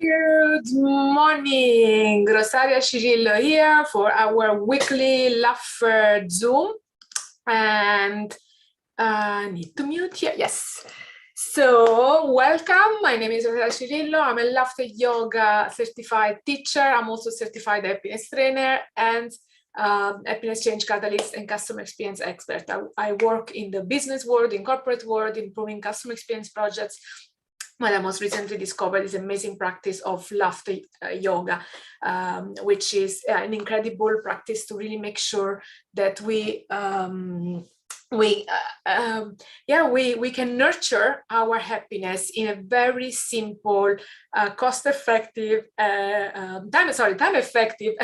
Good morning, Rosaria Cirillo here for our weekly Laughter Zoom. And I need to mute here, yes. So welcome, my name is Rosaria Cirillo. I'm a Laughter Yoga certified teacher. I'm also certified happiness trainer and happiness change catalyst and customer experience expert. I work in the business world, in corporate world, improving customer experience projects. But I most recently discovered this amazing practice of laughter yoga, which is an incredible practice to really make sure that we can nurture our happiness in a very simple, cost-effective, time-effective.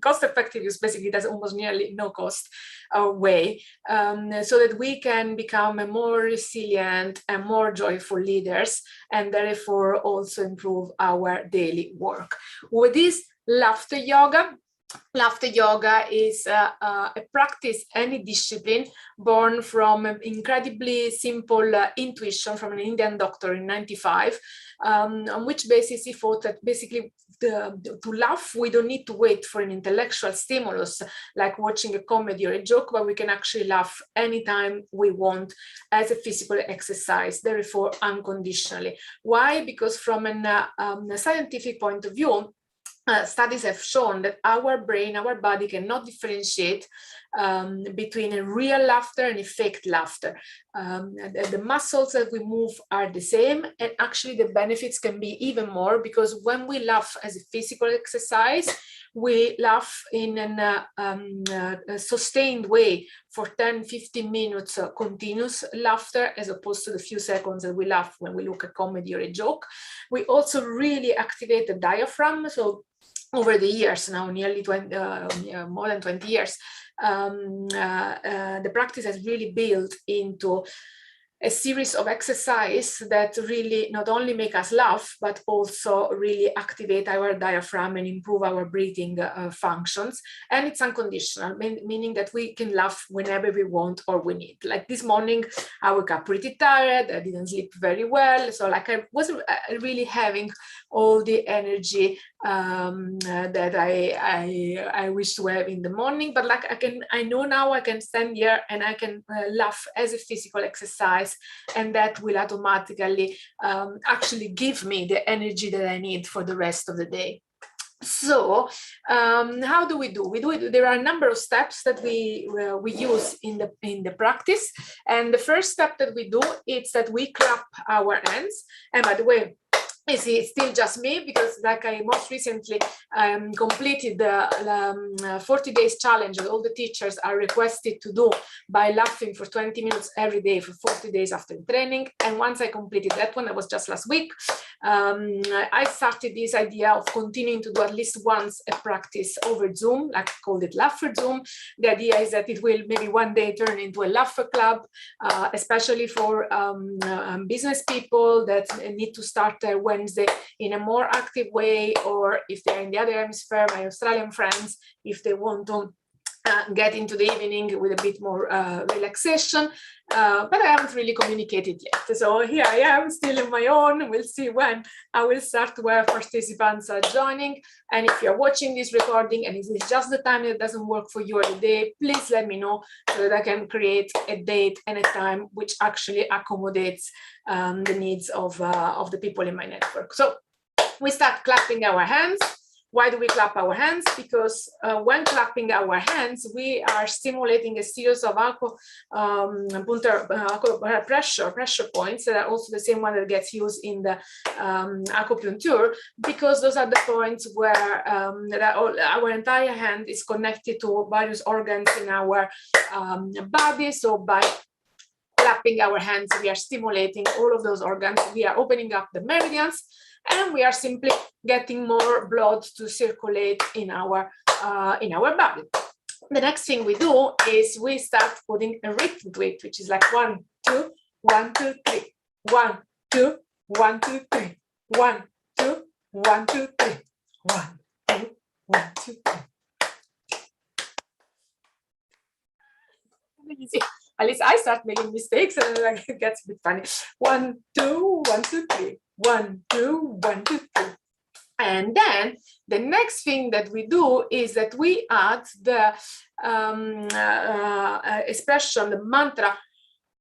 Cost-effective is basically there's almost nearly no cost way, so that we can become a more resilient and more joyful leaders, and therefore also improve our daily work. With this laughter yoga is a practice, any discipline born from an incredibly simple intuition from an Indian doctor in '95, on which basis he thought that basically to laugh, we don't need to wait for an intellectual stimulus like watching a comedy or a joke, but we can actually laugh anytime we want as a physical exercise, therefore unconditionally. Why? Because from a scientific point of view, studies have shown that our brain, our body cannot differentiate between a real laughter and a fake laughter. The muscles that we move are the same, and actually the benefits can be even more, because when we laugh as a physical exercise, we laugh in a sustained way for 10-15 minutes continuous laughter, as opposed to the few seconds that we laugh when we look at comedy or a joke. We also really activate the diaphragm. So over the years now, nearly 20, more than 20 years, the practice has really built into a series of exercises that really not only make us laugh, but also really activate our diaphragm and improve our breathing functions. And it's unconditional, meaning that we can laugh whenever we want or we need. Like this morning, I woke up pretty tired, I didn't sleep very well. So like I wasn't really having all the energy that I wish to have in the morning, but like I know now I can stand here and I can laugh as a physical exercise, and that will automatically actually give me the energy that I need for the rest of the day. So how do we do? There are a number of steps that we use in the practice, and the first step that we do is that we clap our hands. And by the way, it's still just me, because like I most recently completed the 40 days challenge that all the teachers are requested to do by laughing for 20 minutes every day for 40 days after training. And once I completed that one, that was just last week, I started this idea of continuing to do at least once a practice over Zoom, like I called it Laughter Zoom. The idea is that it will maybe one day turn into a laughter club, especially for business people that need to start their Wednesday in a more active way, or if they're in the other hemisphere, my Australian friends, if they want to get into the evening with a bit more relaxation, but I haven't really communicated yet. So here I am still on my own. We'll see when I will start where participants are joining. And if you're watching this recording and this is just the time that doesn't work for you or the day, please let me know so that I can create a date and a time which actually accommodates the needs of the people in my network. So we start clapping our hands. Why do we clap our hands? Because when clapping our hands, we are stimulating a series of pressure points that are also the same one that gets used in the acupuncture, because those are the points where our entire hand is connected to various organs in our body. So by clapping our hands, we are stimulating all of those organs. We are opening up the meridians, and we are simply getting more blood to circulate in our body. The next thing we do is we start putting a rhythm to it, which is like 1, 2, 1, 2, 3, 1, 2, 1, 2, 3, 1, 2, 1, 2, 3, 1, 2, 1, 2, 3. Easy. At least I start making mistakes, and then it gets a bit funny. 1, 2, 1, 2, 3. 1, 2, 1, 2, 3. And then the next thing that we do is that we add the expression, the mantra,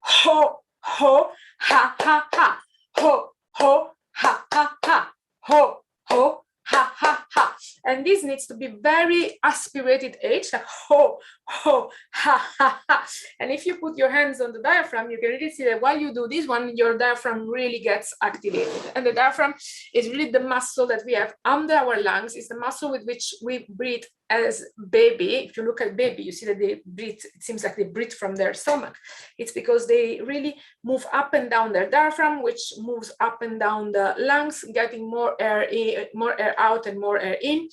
ho, ho, ha, ha, ha, ho, ho, ha, ha, ha, ho, ho, ha, ha, ha. And this needs to be very aspirated H, like ho, ho, ha, ha, ha. And if you put your hands on the diaphragm, you can really see that while you do this one, your diaphragm really gets activated. And the diaphragm is really the muscle that we have under our lungs. It's the muscle with which we breathe as baby. If you look at baby, you see that they breathe, it seems like they breathe from their stomach. It's because they really move up and down their diaphragm, which moves up and down the lungs, getting more air in, more air out and more air in,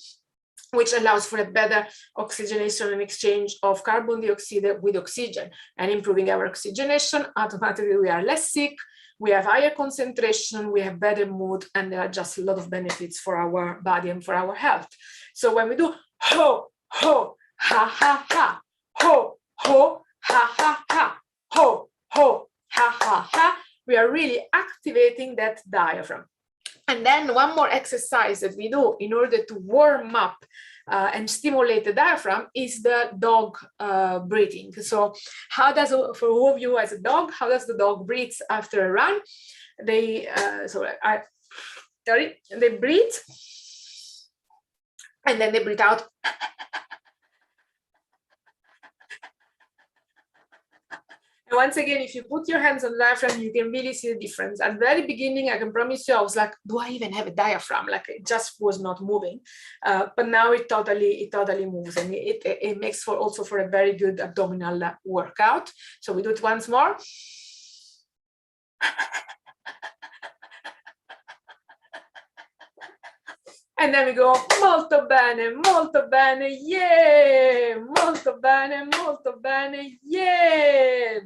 which allows for a better oxygenation and exchange of carbon dioxide with oxygen. And improving our oxygenation, automatically we are less sick, we have higher concentration, we have better mood, and there are just a lot of benefits for our body and for our health. So when we do ho, ho, ha, ha, ha, ho, ho, ha, ha, ha, ho, ho, ha, ha, ha, we are really activating that diaphragm. And then one more exercise that we do in order to warm up and stimulate the diaphragm is the dog breathing. So how does, for all of you as a dog, how does the dog breathe after a run? They, they breathe, and then they breathe out. And once again, if you put your hands on the diaphragm, you can really see the difference. At the very beginning, I can promise you, I was like, do I even have a diaphragm? Like, it just was not moving. But now it totally moves, and it makes for also for a very good abdominal workout. So we do it once more. And then we go, molto bene, yeah, molto bene, yeah.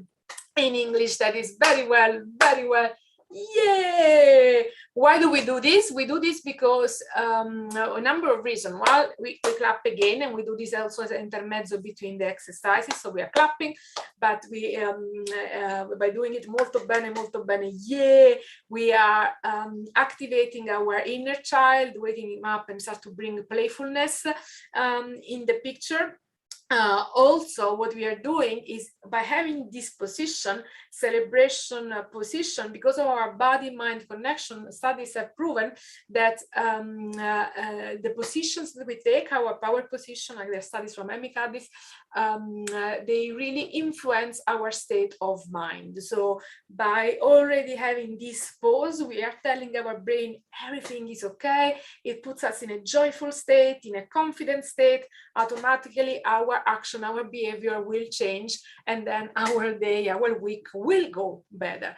In English, that is very well, yeah. Why do we do this? We do this because a number of reasons. Well, we clap again, and we do this also as an intermezzo between the exercises. So we are clapping, but we by doing it molto bene, yeah, we are activating our inner child, waking him up and start to bring playfulness in the picture. Also, what we are doing is by having this position, celebration position, because of our body-mind connection, studies have proven that the positions that we take, our power position, like the studies from AM CET, they really influence our state of mind. So by already having this pose, we are telling our brain everything is okay. It puts us in a joyful state, in a confident state. Automatically our action, our behavior will change, and then our day, our week will go better.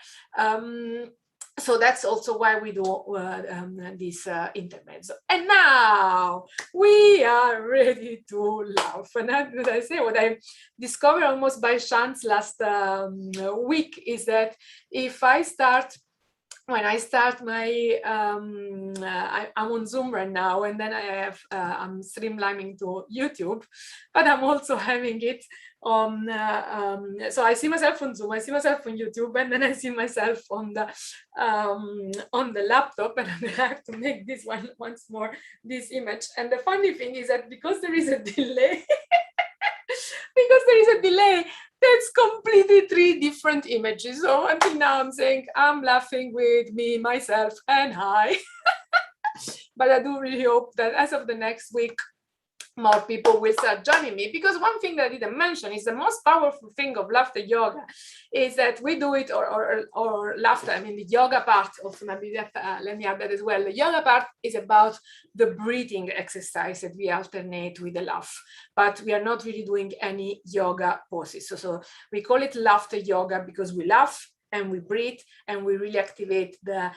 So that's also why we do this intermezzo. And now we are ready to laugh. And as I say, what I discovered almost by chance last week is that if I start, when I start my, I'm on Zoom right now, and then I have, I'm streamlining to YouTube, but I'm also having it on, so I see myself on Zoom, I see myself on YouTube, and then I see myself on the laptop, and I have to make this one once more, this image. And the funny thing is that because there is a delay, that's completely 3 different images. So until now I'm saying I'm laughing with me, myself, and hi. But I do really hope that as of the next week, more people will start joining me, because one thing that I didn't mention is the most powerful thing of laughter yoga is that we do it, or laughter, I mean the yoga part also, maybe that, let me add that as well. The yoga part is about the breathing exercise that we alternate with the laugh, but we are not really doing any yoga poses. So we call it laughter yoga because we laugh and we breathe and we really activate the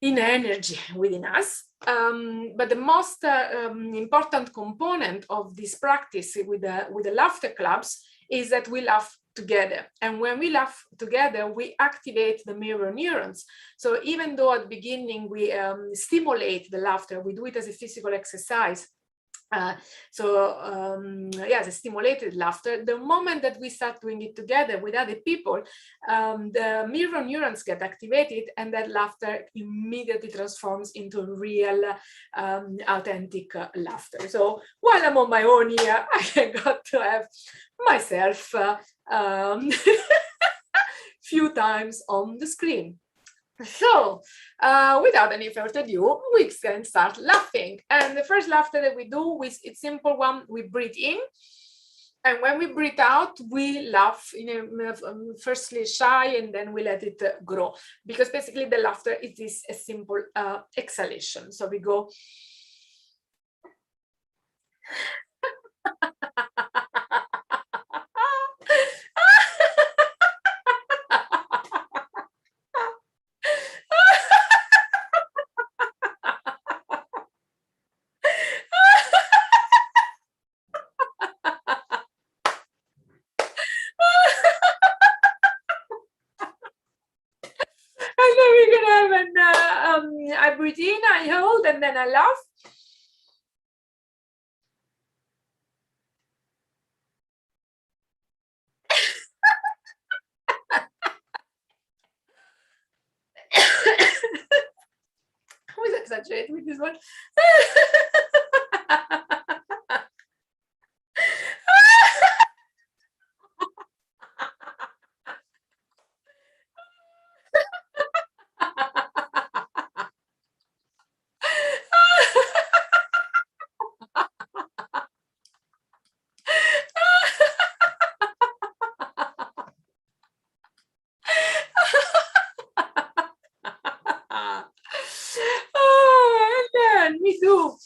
inner energy within us. But the most important component of this practice with the laughter clubs is that we laugh together. And when we laugh together, we activate the mirror neurons. So even though at the beginning we stimulate the laughter, we do it as a physical exercise, Yes, stimulated laughter. The moment that we start doing it together with other people, the mirror neurons get activated, and that laughter immediately transforms into real, authentic laughter. So while I'm on my own here, I got to have myself few times on the screen. So, without any further ado, we can start laughing. And the first laughter that we do is it's simple one. We breathe in, and when we breathe out, we laugh firstly shy, and then we let it grow. Because basically, the laughter is a simple exhalation. So we go. And then we're gonna have I breathe in, I hold, and then I laugh. I was exaggerating with this one. And then we do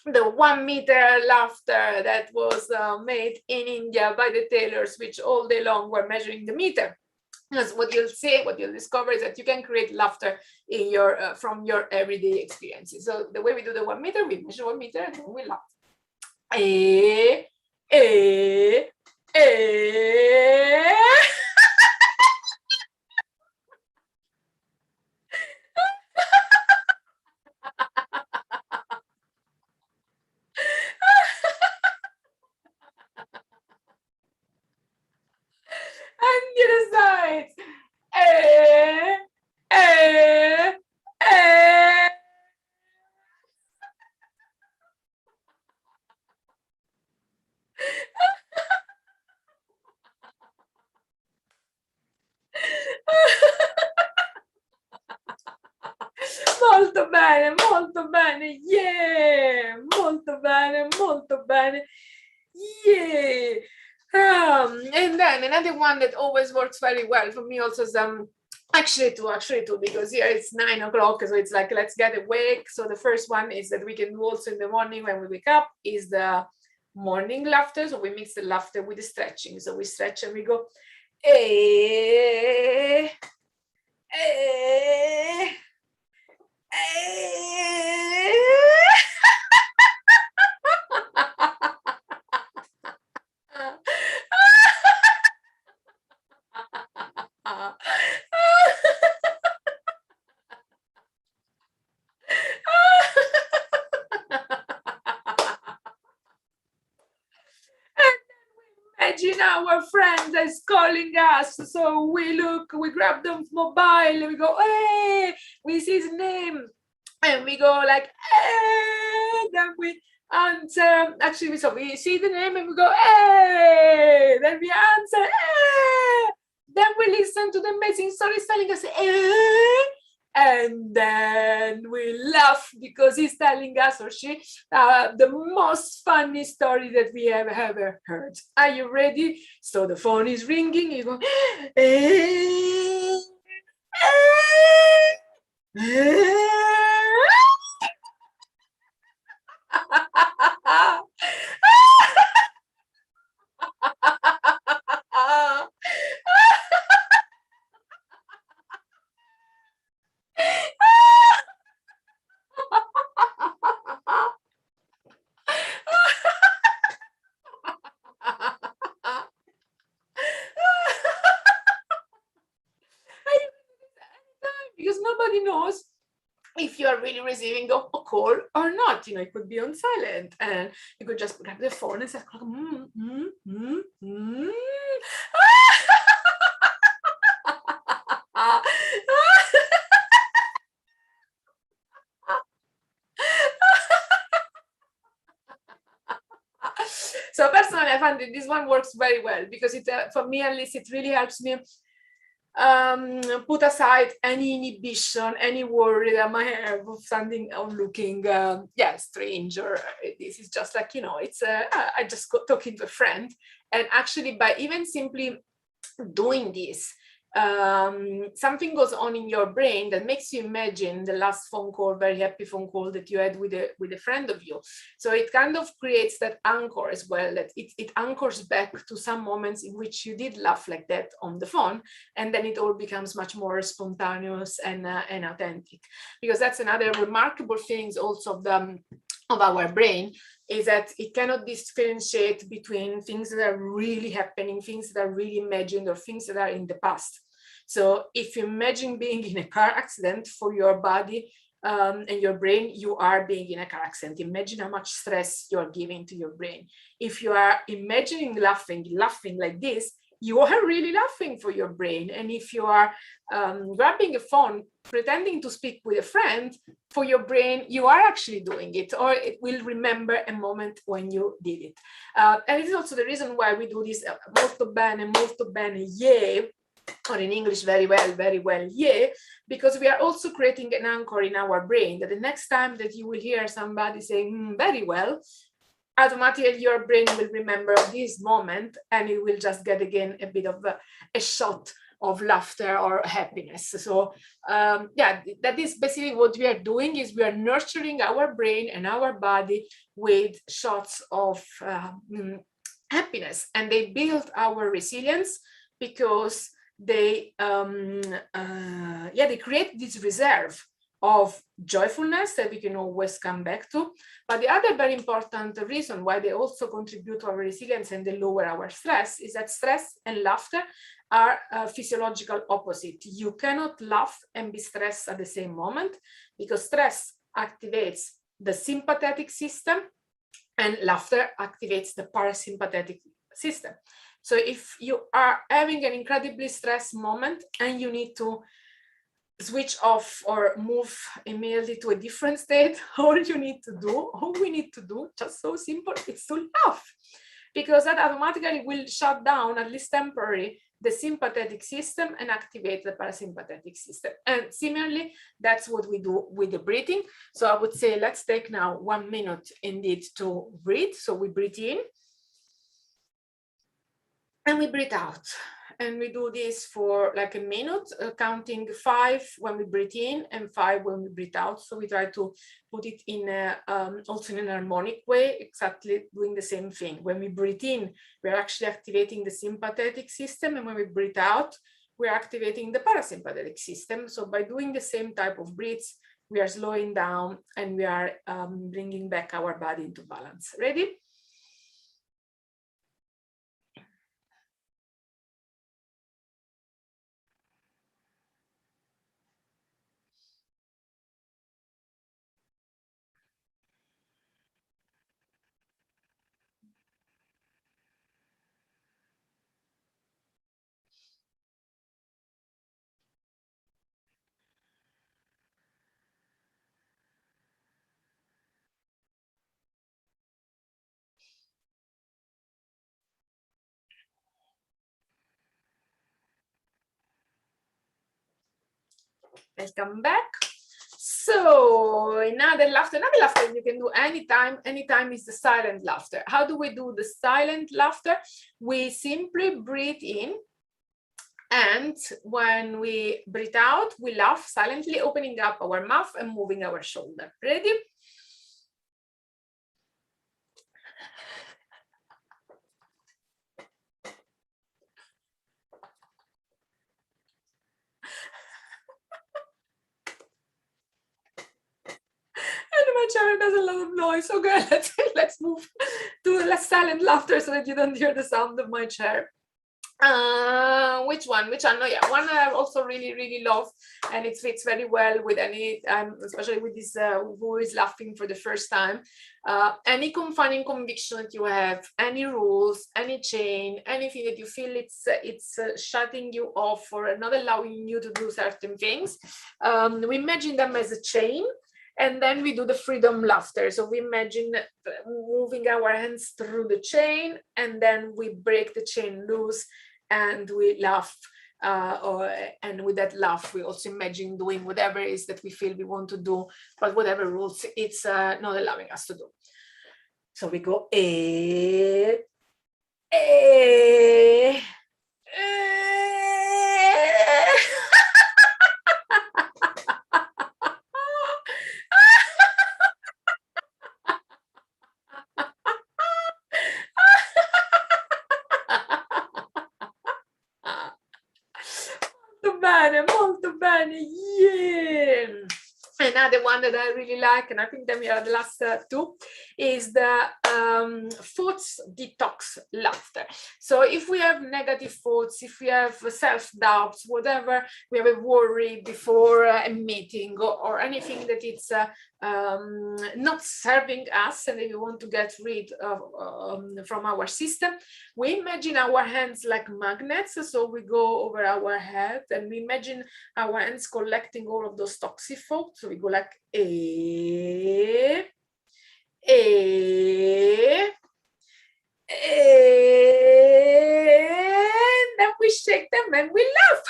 the 1 meter laughter that was made in India by the tailors, which all day long were measuring the meter. Because what you'll see, what you'll discover is that you can create laughter in your from your everyday experiences. So the way we do the 1 meter, we measure 1 meter and then we laugh. Eh, eh, eh. And the other side. Eh, eh, eh. Molto bene, yeah, molto bene, yeah. And then another one that always works very well for me also is actually two, because here it's 9 o'clock, so it's like let's get awake. So the first one is that we can do also in the morning when we wake up is the morning laughter. So we mix the laughter with the stretching. So we stretch and we go eh, eh. Imagine our friend is calling us, so we look, we grab the mobile, we go, hey, we see his name, and we go like, hey, then we answer. Actually, so we see the name and we go, hey, then we answer, hey, then we listen to the amazing stories telling us, hey, and then we laugh because he's telling us, or she, the most funny story that we have ever heard. Are you ready? So the phone is ringing, you go, eh, eh, eh. Because nobody knows if you are really receiving a call or not. You know, it could be on silent, and you could just grab the phone and say, So personally, I find that this one works very well, because it, for me at least, it really helps me put aside any inhibition, any worry that I might have of something I'm looking, strange, or this is just like, you know, it's I just got talking to a friend, and actually by even simply doing this, something goes on in your brain that makes you imagine the last phone call, very happy phone call that you had with a friend of you. So it kind of creates that anchor as well, that it anchors back to some moments in which you did laugh like that on the phone, and then it all becomes much more spontaneous and authentic. Because that's another remarkable thing also of our brain, is that it cannot differentiate between things that are really happening, things that are really imagined, or things that are in the past. So if you imagine being in a car accident, for your body and your brain, you are being in a car accident. Imagine how much stress you are giving to your brain. If you are imagining laughing like this, you are really laughing for your brain. And if you are grabbing a phone, pretending to speak with a friend, for your brain, you are actually doing it, or it will remember a moment when you did it. And it is also the reason why we do this molto bene, yeah, or in English, very well, yeah, because we are also creating an anchor in our brain that the next time that you will hear somebody saying very well, automatically your brain will remember this moment, and it will just get again a bit of a shot of laughter or happiness. So that is basically what we are doing, is we are nurturing our brain and our body with shots of happiness, and they build our resilience, because they they create this reserve of joyfulness that we can always come back to. But the other very important reason why they also contribute to our resilience and they lower our stress is that stress and laughter are physiological opposite. You cannot laugh and be stressed at the same moment, because stress activates the sympathetic system and laughter activates the parasympathetic system. So if you are having an incredibly stressed moment and you need to switch off or move immediately to a different state, all we need to do, just so simple, it's to laugh, because that automatically will shut down, at least temporarily, the sympathetic system and activate the parasympathetic system. And similarly, that's what we do with the breathing. So I would say, let's take now 1 minute indeed to breathe. So we breathe in and we breathe out. And we do this for like a minute, counting 5 when we breathe in and 5 when we breathe out. So we try to put it in also in an harmonic way, exactly doing the same thing. When we breathe in, we're actually activating the sympathetic system. And when we breathe out, we're activating the parasympathetic system. So by doing the same type of breaths, we are slowing down and we are bringing back our body into balance. Ready? Welcome back. So another laughter you can do anytime. Anytime is the silent laughter. How do we do the silent laughter? We simply breathe in, and when we breathe out, we laugh silently, opening up our mouth and moving our shoulder. Ready? And my chair does a lot of noise. Okay, let's move to less silent laughter so that you don't hear the sound of my chair. Which one? No, yeah, one I also really love, and it fits very well with any, especially with this who is laughing for the first time. Any confining conviction that you have, any rules, any chain, anything that you feel it's shutting you off or not allowing you to do certain things, we imagine them as a chain. And then we do the freedom laughter. So we imagine moving our hands through the chain, and then we break the chain loose and we laugh. And with that laugh, we also imagine doing whatever it is that we feel we want to do, but whatever rules it's not allowing us to do. So we go molto bene, yeah. Another one that I really like, and I think then we are the last two, is the thoughts detox laughter. So if we have negative thoughts, if we have self-doubts, whatever, we have a worry before a meeting or anything that it's not serving us and we want to get rid of from our system, we imagine our hands like magnets. So we go over our head and we imagine our hands collecting all of those toxic thoughts. So we go like and then we shake them and we laugh.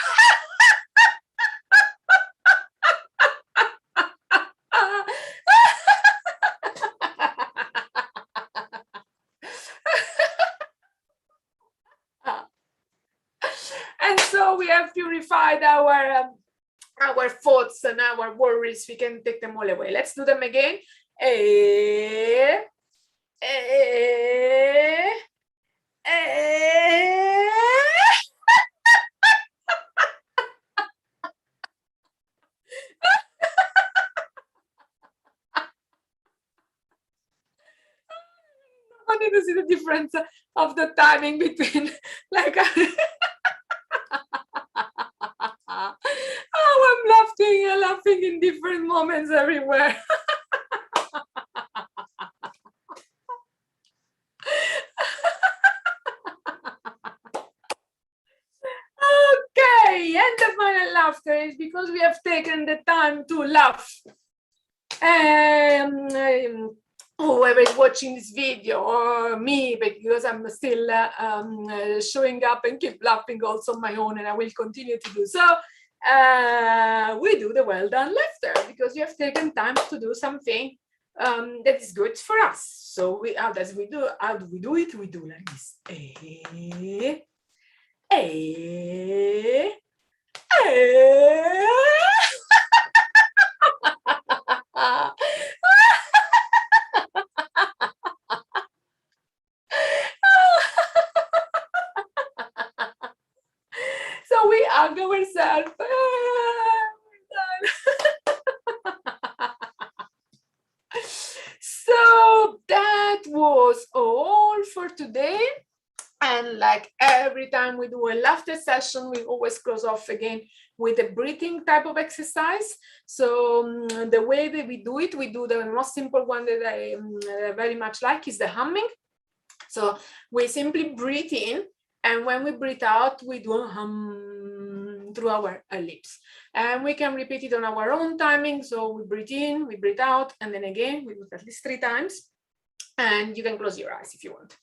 And so we have purified our thoughts and our worries. We can take them all away. Let's do them again. I need to see the difference of the timing between like oh, I'm laughing in different moments everywhere. Okay, and the final laughter is because we have taken the time to laugh. Whoever is watching this video, or me, because I'm still showing up and keep laughing also on my own, and I will continue to do so. We do the well done laughter because we have taken time to do something that is good for us. So how do we do it? We do like this. So we hug ourselves. So that was all for today. And like every time we do a laughter session, we always close off again with a breathing type of exercise. So the way that we do it, we do the most simple one that I very much like is the humming. So we simply breathe in, and when we breathe out, we do a hum through our lips. And we can repeat it on our own timing. So we breathe in, we breathe out, and then again, we do it at least 3 times. And you can close your eyes if you want.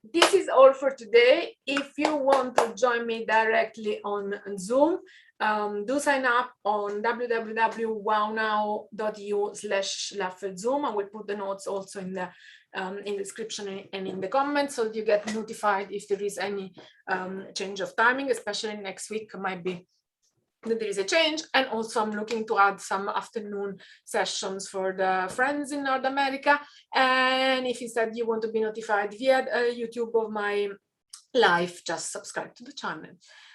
This is all for today. If you want to join me directly on Zoom, do sign up on www.wownow.eu/LaugherZoom. I will put the notes also in the description and in the comments, so you get notified if there is any change of timing, especially next week might be that there is a change. And also I'm looking to add some afternoon sessions for the friends in North America. And if instead you want to be notified via YouTube of my live, just subscribe to the channel.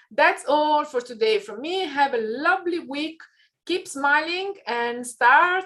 That's all for today from me. Have a lovely week. Keep smiling and start